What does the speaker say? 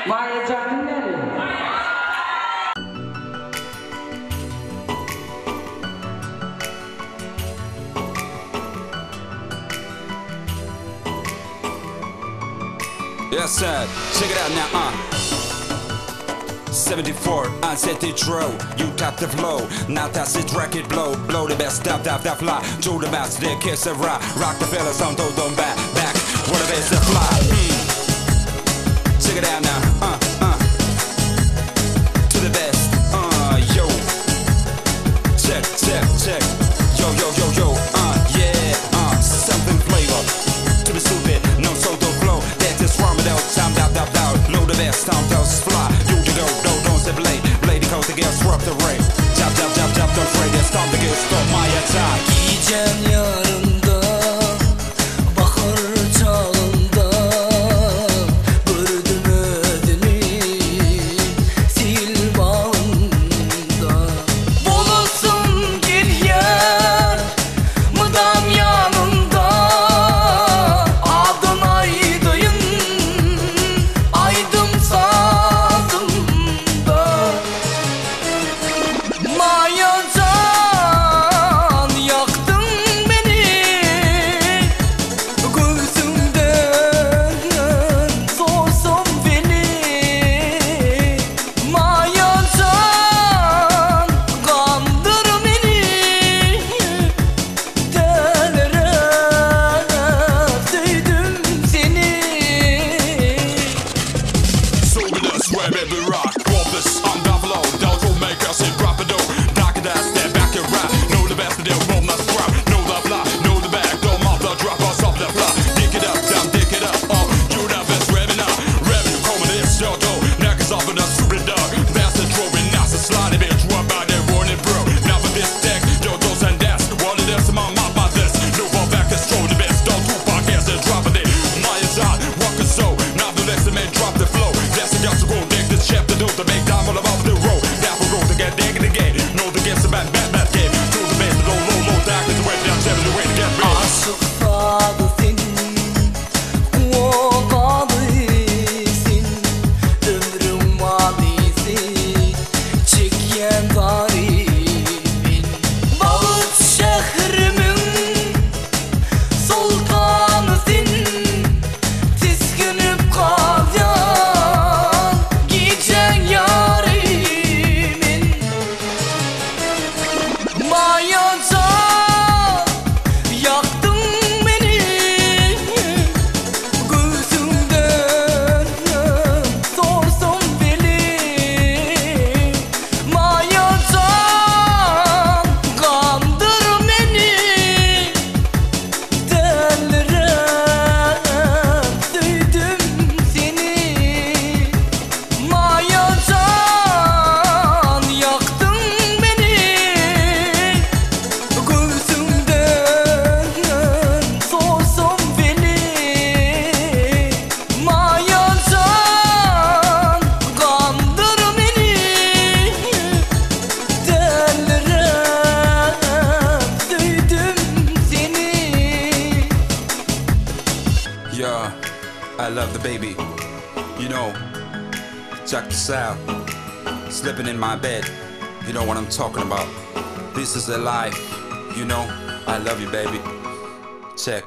Maya Jackson. Yes, sir. Check it out now, 74, I said it true. You got the flow. Now that's it, track it, blow the best stuff, that fly. Do the master, they kiss and rock the fellas on, don't back. What the best that fly. Check it out now, to the best, yo. Check. Yo, yeah, something flavor. To be stupid, no soda flow. That's just warm it out, time, down. Low the best, time, those fly. You don't say blade the coat, the girls swap the ray. Jump, don't fray, that's time to get stop my attack. Gecen yarında, bahar çağında, gördüm ödünü sil bağında. Bulutsun gel yer, mıdam yanında, adın aydın, aydım sadım da. Maya can yaktın beni, gözümden sorsun beni. Maya can kandır beni, dellere duydum seni. So we just swear baby rock, drop this on the flow. Don't make us in drop it though. Dark that step back and rap. Know the best of them, roll not scrap. Know the fly, know the back, don't mouth the drop us off the fly. Dick it up, down, dick it up. You the best revving up. Revenue coming this your door. Neck is off in a stupid dog. That's the throwing, that's a sliding bitch. What about that warning bro? Now for this deck, yo, those and that's. One of this, my mouth by this. No one back is throw the best. Don't two podcasts and dropping it. Maya's on, walking so. Now the next man drop the flow. That's the got to go dig this chapter, do to make time all about the road. Now for road to get dig it again. Know the guess about bad game. Do the best, low, dark is the way down, seven the way to get ready. Aşık sadısin, o kadisin, ömrüm vadisi, çeken tarihin. Bağıt şehrimin sultanısın, tiskinip kalyan, gecen yarimin. Maya can yaktın beni, gözümden sorsun beni. Maya can kandır beni, dellere duydum seni. Maya can yaktın beni, gözümden sorsun beni. Maya can kandır beni, dellere duydum seni. Yeah, I love the baby. You know, check this out. Slipping in my bed. You know what I'm talking about. This is the life. You know, I love you, baby. Check.